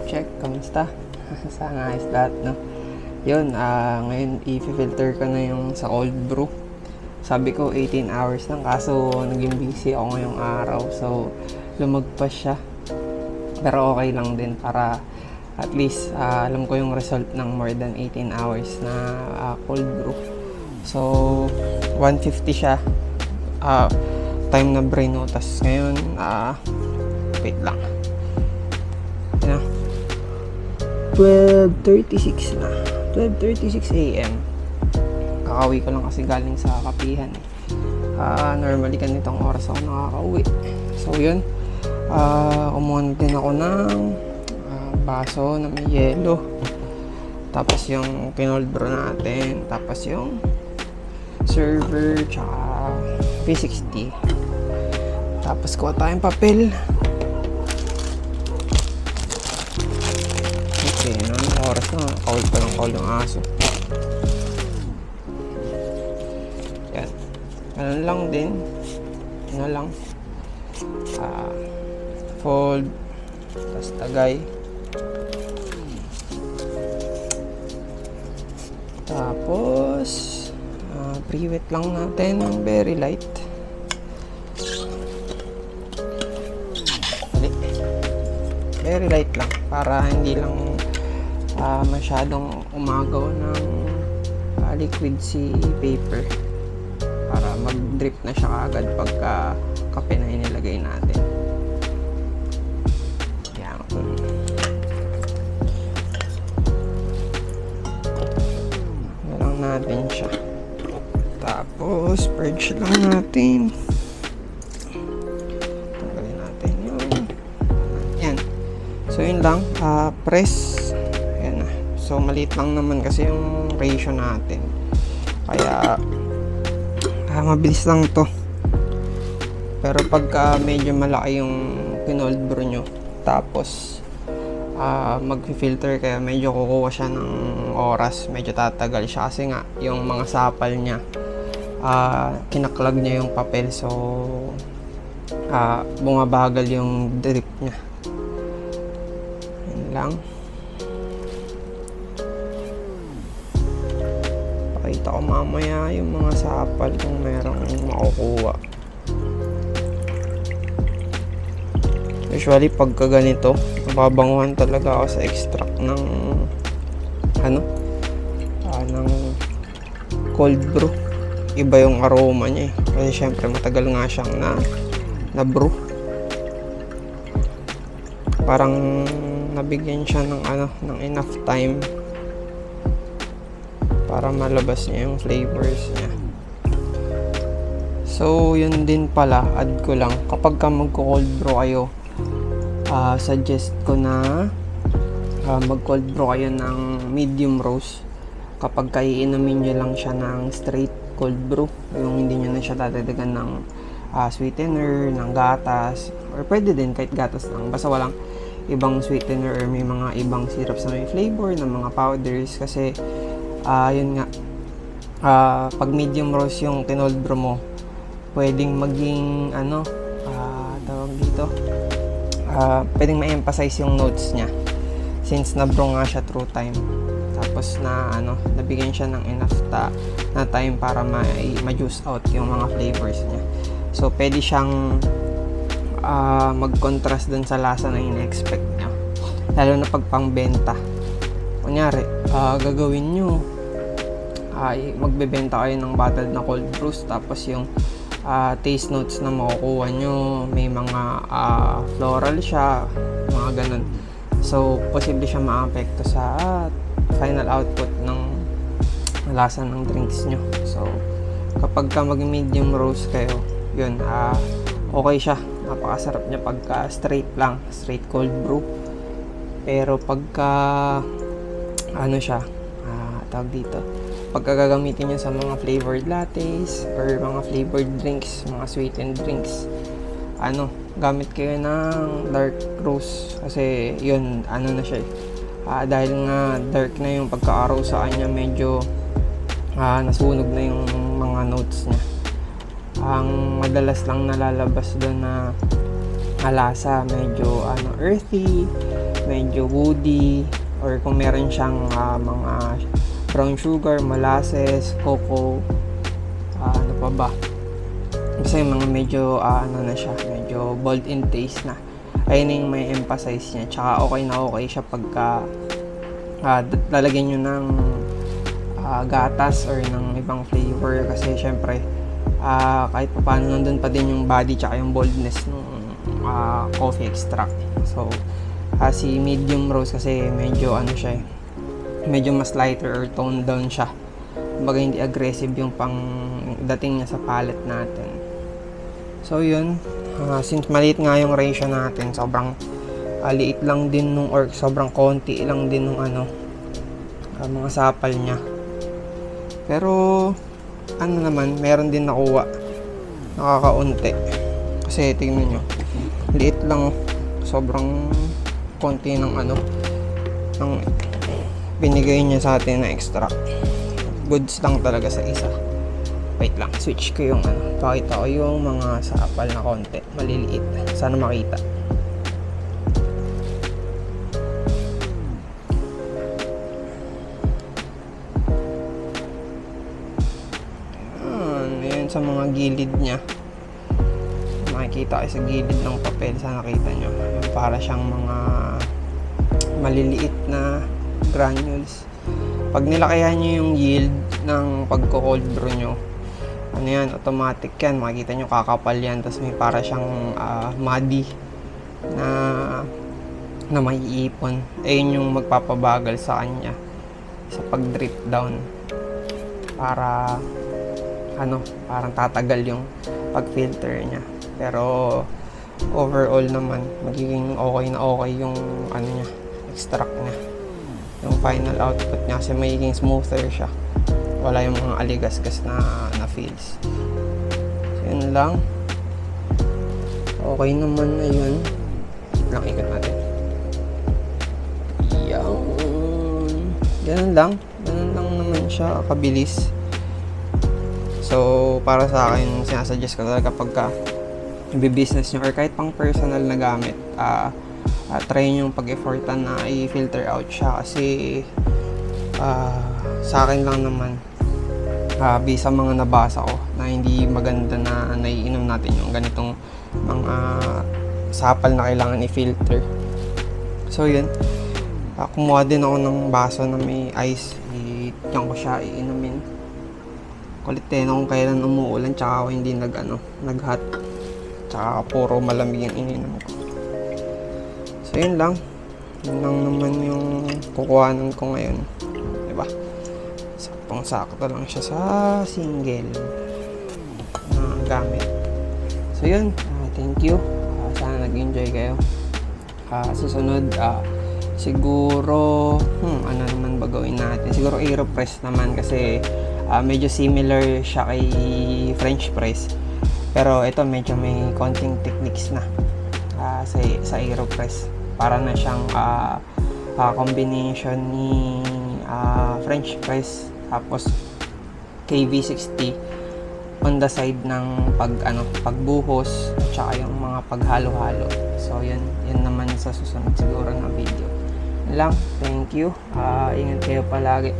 check, kamusta? Sana ayos lahat, no? Yun, ngayon i-filter ko na yung sa cold brew. Sabi ko 18 hours lang, kaso naging busy ako ngayong araw, so lumagpas siya. Pero okay lang din para at least alam ko yung result ng more than 18 hours na cold brew. So 150 siya time na brain no. Tas ngayon wait lang, 12:36 na, 12:36 AM. Kakauwi ko lang kasi galing sa kapihan normally ganitong oras ako nakakauwi. So yun, kumuha din ako ng baso na may yelo, tapos yung kinold brew natin, tapos yung server tsaka V60, tapos kuha tayong papel. Okay, anong oras na? Call pa lang, call ng aso. Yan, ganun lang din, ano lang, fold, tapos tagay, tapos pre-wet lang natin ng very light. Very light lang para hindi lang masyadong umagaw ng liquid si paper, para mag-drip na siya kaagad pagka kape na inilagay natin. Yan. Lang natin siya. Tapos purge lang natin. Tanggalin natin yun. Yan. So yun lang, press. Ayan na. So maliit lang naman kasi yung ratio natin, kaya mabilis lang to. Pero pagka medyo malaki yung kinold brew nyo, tapos mag-filter kaya medyo kukuha siya ng oras, medyo tatagal siya kasi nga yung mga sapal niya, kinaklag niya yung papel, so bumabagal yung drip niya. Yan lang. Pakita ko mamaya yung mga sapal kung merong makukuha. Usually pagka ganito, nababanguhan talaga ako sa extract ng ng cold brew. Iba yung aroma niya kasi syempre matagal nga siyang na brew. Parang nabigyan siya ng ng enough time para malabas niya yung flavors niya. So yun din pala, add ko lang, kapag ka magko-cold brew kayo, suggest ko na mag-cold brew kayo ng medium roast kapag iinumin nyo lang siya ng straight cold brew, yung hindi nyo na siya dadagdagan ng sweetener, ng gatas, or pwede din kahit gatas lang, basta walang ibang sweetener or may mga ibang syrups na may flavor ng mga powders. Kasi yun nga, pag medium roast yung kinold brew mo, pwedeng maging tawag dito, pwedeng ma-emphasize yung notes niya since na-brew nga siya through time, tapos nabigyan siya ng enough na time para ma-juice out yung mga flavors niya. So pwede siyang mag-contrast dun sa lasa na ina-expect niya, lalo na pag pangbenta. Kunyari, gagawin nyo, magbebenta kayo ng bottled na cold brews, tapos yung taste notes na makukuha nyo, may mga floral siya, mga ganun. So posible siya maapekto sa final output ng lasa ng drinks nyo. So kapag ka mag medium roast kayo, yun, okay siya, napakasarap niya pagka straight lang, straight cold brew. Pero pagka tawag dito, pagka gagamitin nyo sa mga flavored lattes or mga flavored drinks, mga sweetened drinks, gamit kayo ng dark roast, kasi yun, na siya dahil nga dark na yung pagka-araw sa kanya, medyo nasunog na yung mga notes niya. Ang madalas lang nalalabas doon na lasa, medyo earthy, medyo woody, or kung meron siyang mga brown sugar, molasses, cocoa, ano pa ba, kasi mga medyo ano na siya, medyo bold in taste na. Ayun yung may emphasize niya. Tsaka okay na okay siya pagka lalagyan nyo ng gatas or ng ibang flavor, kasi syempre kahit pa paano nandun pa din yung body tsaka yung boldness ng coffee extract. So si medium roast kasi medyo ano siya, medyo mas lighter or toned down siya, kumbaga hindi aggressive yung pang dating niya sa palate natin. So yun, since maliit nga yung ratio natin, sobrang liit lang din nung, or sobrang konti lang din nung mga sapal niya. Pero ano naman, meron din nakuha, nakakaunti. Kasi tingnan nyo, liit lang, sobrang konti ng ng binigay niya sa atin na extract. Goods lang talaga sa isa. Wait lang, switch ko yung pakita ko yung mga sapal na konti, maliliit, sana makita. Ayan sa mga gilid niya, makikita kayo sa gilid ng papel, sana nakita nyo, yung para siyang mga maliliit na granules. Pag nilakihan nyo yung yield ng pagko-cold brew nyo, ano yan, automatic yan, makikita nyo kakapal yan, tapos may para siyang muddy na may ipon. Ayun yung magpapabagal sa kanya sa pag-drip down, para parang tatagal yung pag-filter niya. Pero overall naman magiging okay na okay yung niya, extract niya, yung final output niya, kasi magiging smoother siya, wala yung mga aligasgas na feels. So yun lang, okay naman na yun. Lang ikot natin, ganun lang naman siya kabilis. So para sa akin, sinasuggest ko talaga pagka i-business nyo or kahit pang personal na gamit, try nyo yung pag-effortan na i-filter out siya, kasi sa akin lang naman, based sa mga nabasa ko, na hindi maganda na naiinom natin yung ganitong mga sapal na kailangan i-filter. So yun, kumuha din ako ng baso na may ice, diyan ko siya iinumin. Kulit kung kailan umuulan tsaka ako hindi nag-hot, tsaka puro malamig yung ininom ko. So yun lang naman yung kukuhanan ko ngayon, diba? Saktong sakto lang siya sa single na gamit. So yun, thank you, sana nag-enjoy kayo. Susunod, siguro ano naman ba gawin natin? Siguro AeroPress naman, kasi medyo similar siya kay French press, pero ito medyo may konting techniques na sa AeroPress. Para na siyang combination ni French press tapos KV60 on the side ng pagbuhos at saka yung mga paghalo-halo. So yun naman sa susunod siguro na video. Yun lang, thank you, ingat kayo palagi.